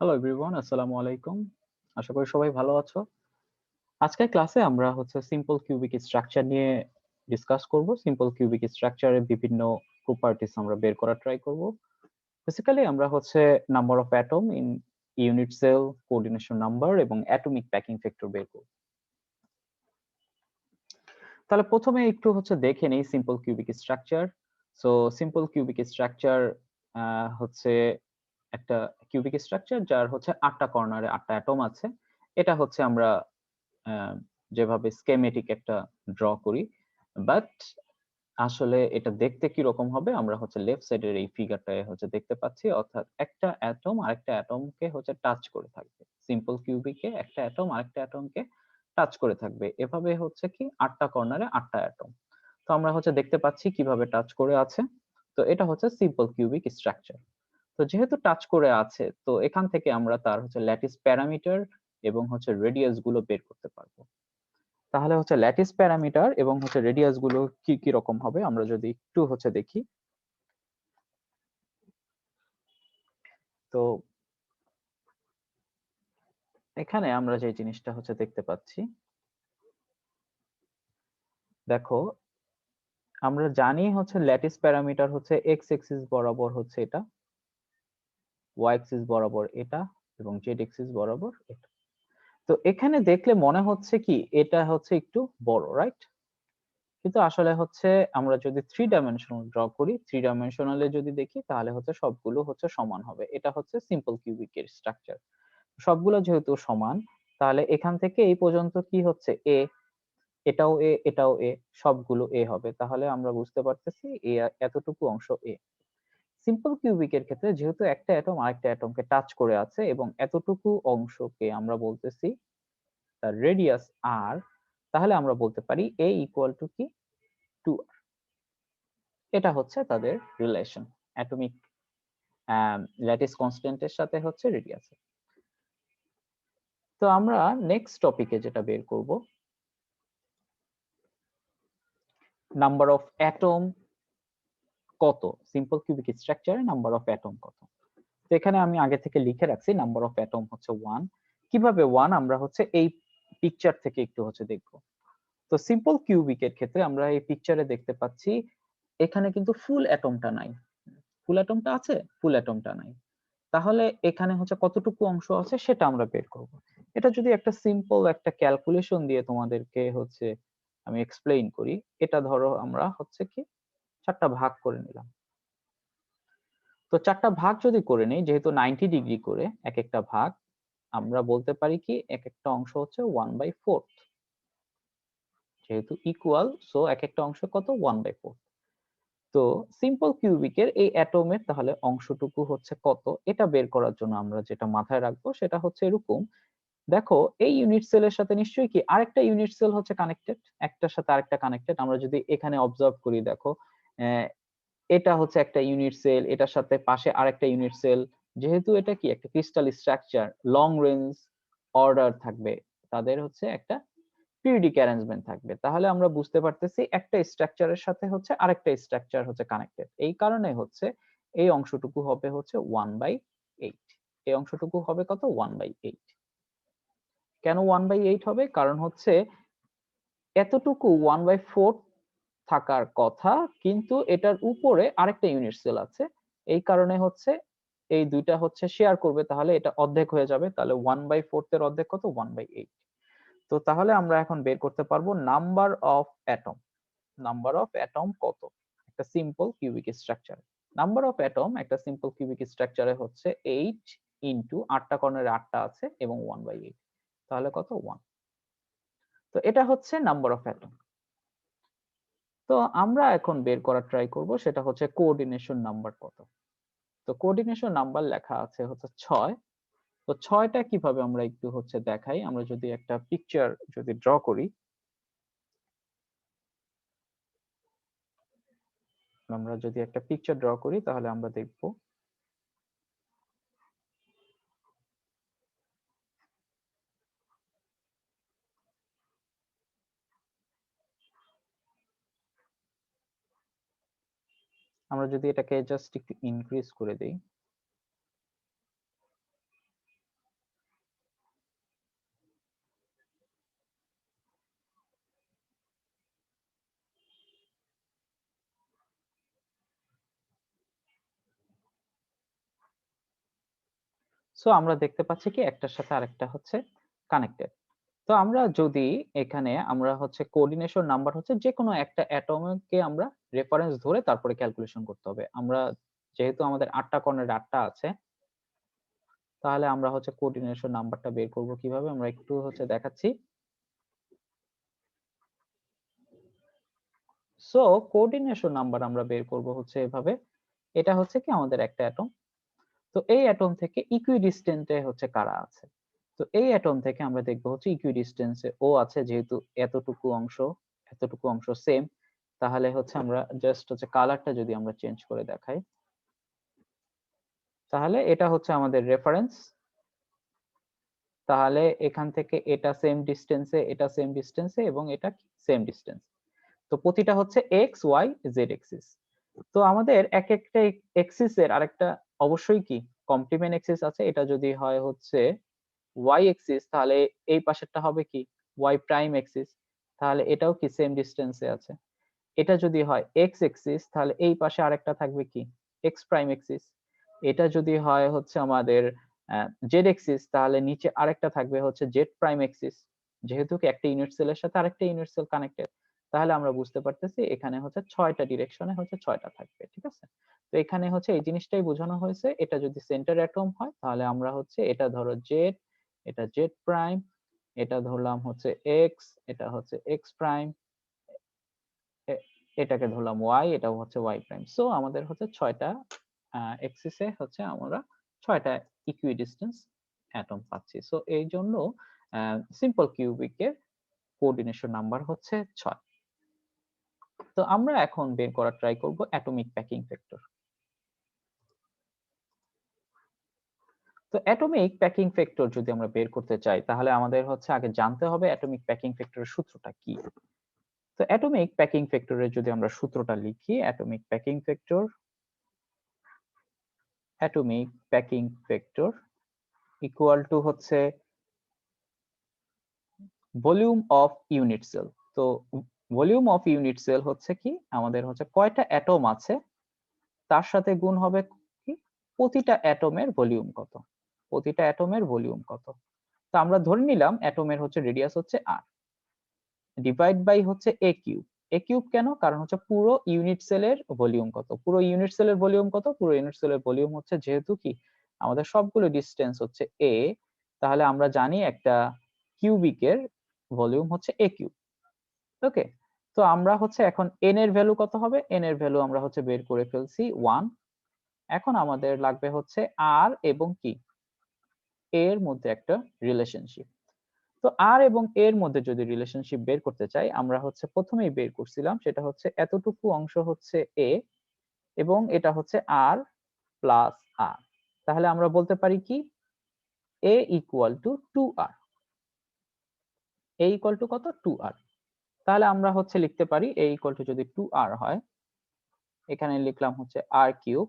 Hello everyone, আসসালামু আলাইকুম। আশা করি সবাই ভালো আছো। আজকের ক্লাসে আমরা সিম্পল কিউবিক স্ট্রাকচার নিয়ে ডিসকাস করব। সিম্পল কিউবিক স্ট্রাকচারের বিভিন্ন প্রপার্টিজ আমরা বের করার ট্রাই করব। বেসিক্যালি আমরা number of atom in unit cell, coordination number এবং অ্যাটমিক প্যাকিং ফ্যাক্টর বের করব। তাহলে প্রথমে একটু দেখে নেই simple cubic structure. So simple cubic structure হচ্ছে একটা কিউবিক স্ট্রাকচার যার ৮টা কর্নারে ৮টা অ্যাটম আছে। এটা আমরা যেভাবে স্কেমেটিক একটা ড্র করি, বাট আসলে এটা দেখতে কিরকম হবে আমরা লেফট সাইডের এই ফিগারটায় দেখতে পাচ্ছি। অর্থাৎ একটা অ্যাটম আরেকটা অ্যাটমকে টাচ করে থাকবে। সিম্পল কিউবিকে একটা অ্যাটম আরেকটা অ্যাটমকে টাচ করে থাকবে। এভাবে কি ৮টা কর্নারে ৮টা অ্যাটম। তো আমরা দেখতে পাচ্ছি কিভাবে টাচ করে আছে। তো এটা সিম্পল কিউবিক স্ট্রাকচার। তো যেহেতু টাচ করে আছে, তো এখান থেকে আমরা তার ল্যাটিস প্যারামিটার এবং রেডিয়াস গুলো বের করতে পারবো। তাহলে ল্যাটিস প্যারামিটার এবং রেডিয়াস গুলো কি কি রকম হবে আমরা যদি একটু দেখি। তো এখানে আমরা যে জিনিসটা দেখতে পাচ্ছি, দেখো আমরা জানি ল্যাটিস প্যারামিটার এক্স এক্সিস বরাবর এটা, ওয়াই এক্সিস বরাবর এটা এবং জেড এক্সিস বরাবর এটা। তো এখানে দেখলে মনে হচ্ছে কি এটা একটু বড়, রাইট? কিন্তু আসলে আমরা যদি থ্রি ডাইমেনশনাল ড্র করি, থ্রি ডাইমেনশনালে যদি দেখি তাহলে সবগুলো সমান হবে। এটা সিম্পল কিউবিকের স্ট্রাকচার। সবগুলো যেহেতু সমান, তাহলে এখান থেকে এই পর্যন্ত কি এ, এটাও এ, এটাও এ, সবগুলো এ হবে। তাহলে আমরা বুঝতে পারতেছি এ এতটুকু অংশ এ। সিম্পল কিউবিকের ক্ষেত্রে যেহেতু একটা অ্যাটম আরেকটা অ্যাটমকে টাচ করে আছে এবং এতটুকু অংশকে আমরা বলতেছি তার রেডিয়াস আর, তাহলে আমরা বলতে পারি এ ইকুয়াল টু কি 2r। এটা তাদের রিলেশন অ্যাটমিক ল্যাটিস কনস্ট্যান্টের সাথে রেডিয়াস। তো আমরা নেক্সট টপিকে যেটা বের করব, নাম্বার অফ অ্যাটম কত, সিম্পল কিউবিক স্ট্রাকচারে নাম্বার অফ অ্যাটম কত। তো এখানে আমি আগে থেকে লিখে রাখছি নাম্বার অফ অ্যাটম 1। কিভাবে 1 আমরা এই পিকচার থেকে একটু দেখব। তো সিম্পল কিউবিকের ক্ষেত্রে আমরা এই পিকচারে দেখতে পাচ্ছি এখানে কিন্তু ফুল অ্যাটমটা নাই। ফুল অ্যাটমটা আছে, ফুল অ্যাটমটা নাই। তাহলে এখানে কতটুকু অংশ আছে সেটা আমরা বের করব। এটা যদি একটা সিম্পল একটা ক্যালকুলেশন দিয়ে তোমাদেরকে আমি এক্সপ্লেইন করি, এটা ধরো আমরা কি 4টা ভাগ করে নিলাম। তো 4টা ভাগ যদি করে নেই, যেহেতু 90 ডিগ্রি করে এক একটা ভাগ, আমরা বলতে পারি কি এক একটা অংশ 1/4, যেহেতু ইকুয়াল, সো এক একটা অংশ কত 1/4। তো সিম্পল কিউবিকের এই অ্যাটমের তাহলে অংশটুকু কত, এটা বের করার জন্য আমরা যেটা মাথায় রাখবো সেটা এরকম। দেখো এই ইউনিট সেলের সাথে নিশ্চয়ই কি আরেকটা ইউনিট সেল কানেক্টেড, একটার সাথে আরেকটা কানেক্টেড। আমরা যদি এখানে অবজার্ভ করি, দেখো এটা একটা ইউনিট সেল, এটার সাথে পাশে আরেকটা ইউনিট সেল। যেহেতু এটা কি একটা crystal structure, long range order থাকবে, তাদের একটা পিরিয়ডিক অ্যারেঞ্জমেন্ট থাকবে। তাহলে আমরা বুঝতে পারতেছি একটা স্ট্রাকচারের সাথে আরেকটা স্ট্রাকচার কানেক্টেড। এই কারণে এই অংশটুকু হবে 1/8। এই অংশটুকু হবে কত 1/8। কেন 1/8 হবে? কারণ এতটুকু 1/4 থাকার কথা, কিন্তু এটার উপরে আরেকটা ইউনিট সেল আছে। এই কারণে এই দুইটা শেয়ার করবে, তাহলে এটা অর্ধেক হয়ে যাবে। তাহলে 1/4 এর অর্ধেক কত 1/8। তো তাহলে আমরা এখন বের করতে পারবো number of atom. Number of atom কত একটা simple cubic structure. Number of atom একটা সিম্পল কিউবিক স্ট্রাকচারে 8 ইনটু 8টা কর্নারে 8টা আছে এবং 1/8, তাহলে কত 1। তো এটা নাম্বার অফ অ্যাটম। তো আমরা এখন বের করার ট্রাই করব সেটা কোঅর্ডিনেশন নাম্বার কত। তো কোঅর্ডিনেশন নাম্বার লেখা আছে 6। তো 6টা কিভাবে আমরা একটু দেখাই। আমরা যদি একটা পিকচার যদি ড্র করি, তাহলে আমরা দেখব আমরা যদি এটাকে জাস্ট একটু ইনক্রিজ করে দেই, সো আমরা দেখতে পাচ্ছি কি একটার সাথে আরেকটা হচ্ছে কানেক্টেড। তো আমরা যদি এখানে আমরা হচ্ছে কোঅর্ডিনেশন নাম্বার হচ্ছে যেকোনো একটা অ্যাটমকে আমরা রেফারেন্স ধরে তারপরে ক্যালকুলেশন করতে হবে। আমরা যেহেতু আমাদের ৮ টা কর্নারে ৮ টা আছে, তাহলে আমরা হচ্ছে কোঅর্ডিনেশন নাম্বারটা বের করব কিভাবে আমরা একটু হচ্ছে দেখাচ্ছি। সো কোঅর্ডিনেশন নাম্বার আমরা বের করব হচ্ছে এভাবে। এটা হচ্ছে কি আমাদের একটা অ্যাটম। তো এই অ্যাটম থেকে ইকুইডিস্টেন্টে হচ্ছে কারা আছে। তো এই অ্যাটম থেকে আমরা দেখব হচ্ছে ইকুইডিস্টেন্সে ও আছে, যেহেতু এতটুকু অংশ সেম, তাহলে হচ্ছে আমরা জাস্ট হচ্ছে কালারটা যদি আমরা চেঞ্জ করে দেখাই, তাহলে এটা হচ্ছে আমাদের রেফারেন্স। তাহলে এখান থেকে এটা সেম ডিসটেন্সে, এটা সেম ডিসটেন্সে এবং এটা সেম ডিসটেন্স। তো প্রতিটা হচ্ছে এক্স ওয়াই জেড এক্সিস। তো আমাদের এক একটা এক্সিস এর আরেকটা অবশ্যই কি কমপ্লিমেন্ট এক্সিস আছে। এটা যদি হয় হচ্ছে ওয়াই এক্সিস, তাহলে এই পাশেরটা হবে কি ওয়াই প্রাইম এক্সিস, তাহলে এটাও কি সেম ডিসটেন্সে আছে। এটা যদি হয় এক্স এক্সিস, তাহলে এই পাশে আরেকটা থাকবে কি এক্স প্রাইম এক্সিস। এটা যদি হয় হচ্ছে আমাদের জেড এক্সিস, তাহলে নিচে আরেকটা থাকবে হচ্ছে জেড প্রাইম এক্সিস। যেহেতু কি একটা ইউনিট সেলের সাথে আরেকটা ইউনিট সেল কানেক্টেড, তাহলে আমরা বুঝতে পারতেছি এখানে হচ্ছে 6টা ডিরেকশনে হচ্ছে 6টা থাকবে, ঠিক আছে। তো এখানে হচ্ছে এই জিনিসটাই বোঝানো হয়েছে। এটা যদি সেন্টার অ্যাটম হয়, তাহলে আমরা হচ্ছে এটা ধরো জেড, এটা জেড প্রাইম, এটা ধরলাম হচ্ছে এক্স, এটা হচ্ছে এক্স প্রাইম, এটাকে ধরলাম ওয়াই, এটাও হচ্ছে ওয়াই প্রাইম। সো আমাদের হচ্ছে 6টা এক্সিসে হচ্ছে আমরা 6টা ইকুইডিস্টেন্স অ্যাটম পাচ্ছি। সো এই জন্য সিম্পল কিউবিকের কোঅর্ডিনেশন নাম্বার হচ্ছে 6। তো আমরা এখন বের করার ট্রাই করব অ্যাটমিক প্যাকিং ফ্যাক্টর। তো অ্যাটমিক প্যাকিং ফ্যাক্টর যদি আমরা বের করতে চাই, তাহলে আমাদের হচ্ছে আগে জানতে হবে অ্যাটমিক প্যাকিং ফ্যাক্টরের সূত্রটা কি। তো অ্যাটমিক প্যাকিং ফ্যাক্টরের যদি আমরা সূত্রটা লিখি, atomic packing factor equal to হচ্ছে ভলিউম অফ ইউনিট সেল। তো ভলিউম অফ ইউনিট সেল হচ্ছে কি আমাদের হচ্ছে কয়টা অ্যাটম আছে তার সাথে গুণ হবে কি প্রতিটা অ্যাটমের ভলিউম কত, প্রতিটা অ্যাটমের ভলিউম কত। তো আমরা ধরে নিলাম অ্যাটমের হচ্ছে রেডিয়াস হচ্ছে r, ডিভাইড বাই হচ্ছে a কিউব। a কিউব কেন, কারণ হচ্ছে পুরো ইউনিট সেলের ভলিউম কত, পুরো ইউনিট সেলের ভলিউম কত, পুরো ইউনিট সেলের ভলিউম হচ্ছে যেহেতু কি আমাদের সবগুলো ডিসটেন্স হচ্ছে a, তাহলে আমরা জানি একটা কিউবিকের ভলিউম হচ্ছে a কিউব। ওকে, তো আমরা হচ্ছে এখন n এর ভ্যালু কত হবে, n এর ভ্যালু আমরা হচ্ছে বের করে ফেলছি 1। এখন আমাদের লাগবে হচ্ছে r এবং কি এর মধ্যে একটা রিলেশনশিপ। তো আর এবং এর মধ্যে যদি রিলেশনশিপ বের করতে চাই, আমরা হচ্ছে প্রথমেই বের করছিলাম, সেটা হচ্ছে এতটুকু অংশ হচ্ছে এ এবং এটা হচ্ছে আর প্লাস আর। তাহলে আমরা বলতে পারি কি A equal to 2r, A equal to কত 2r। তাহলে আমরা হচ্ছে লিখতে পারি এ ইকুয়াল টু যদি 2r হয়, এখানে লিখলাম হচ্ছে r কিউব,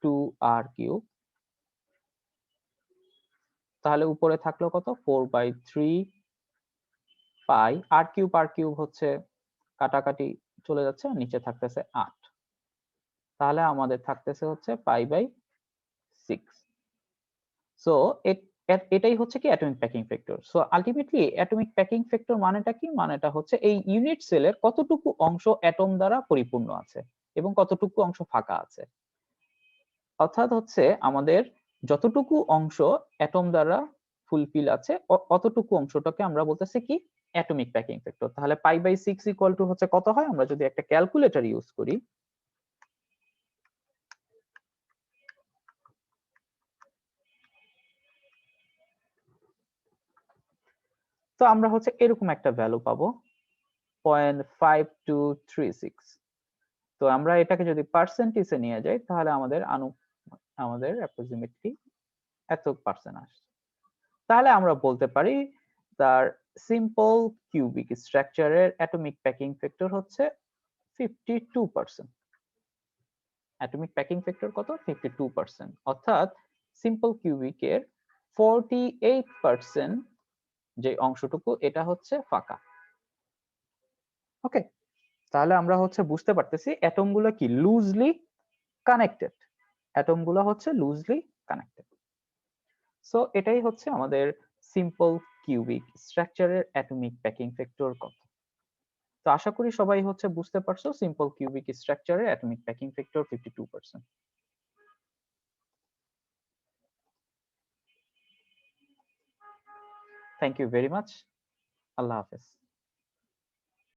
2r কিউব, তাহলে উপরে থাকলো কত 4/3 পাই। আর কিউব হচ্ছে কাটাকাটি চলে যাচ্ছে, নিচে থাকতেছে 8, তাহলে আমাদের থাকতেছে হচ্ছে π/6। সো এটাই হচ্ছে কি atomic packing factor. So ultimately atomic packing factor মানেটা কি, মানেটা হচ্ছে এই ইউনিট সেলের কতটুকু অংশ অ্যাটম দ্বারা পরিপূর্ণ আছে এবং কতটুকু অংশ ফাঁকা আছে। অর্থাৎ হচ্ছে আমাদের যতটুকু অংশ অ্যাটম দ্বারা ফুলফিল আছে অতটুকু অংশটাকে আমরা বলতেছি কি অ্যাটমিক প্যাকিং ফ্যাক্টর। তাহলে π/6 ইকুয়াল টু হচ্ছে কত হয়, আমরা যদি একটা ক্যালকুলেটর ইউজ করি, তো আমরা হচ্ছে এরকম একটা ভ্যালু পাবো 0.5236। তো আমরা এটাকে যদি পার্সেন্টেজে নিয়ে যাই, তাহলে আমাদের অ্যাপ্রক্সিমেটলি এত পার্সেন্ট আসছে। তাহলে আমরা বলতে পারি তার সিম্পল কিউবিক স্ট্রাকচারের অ্যাটমিক প্যাকিং ফ্যাক্টর হচ্ছে 52%। অ্যাটমিক প্যাকিং ফ্যাক্টর কত 52%, অর্থাৎ সিম্পল কিউবিকের 48% যে অংশটুকু এটা হচ্ছে ফাঁকা। ওকে, তাহলে আমরা হচ্ছে বুঝতে পারতেছি অ্যাটম গুলো কি লুজলি কানেক্টেড, অ্যাটম গুলো হচ্ছে লুজলি কানেক্টেড। সো এটাই হচ্ছে আমাদের সিম্পল কিউবিক স্ট্রাকচারের অ্যাটমিক প্যাকিং ফ্যাক্টর কথা। তো আশা করি সবাই হচ্ছে বুঝতে পারছো সিম্পল কিউবিক স্ট্রাকচারের atomic packing factor 52%। Thank you very much. আল্লাহ হাফেজ।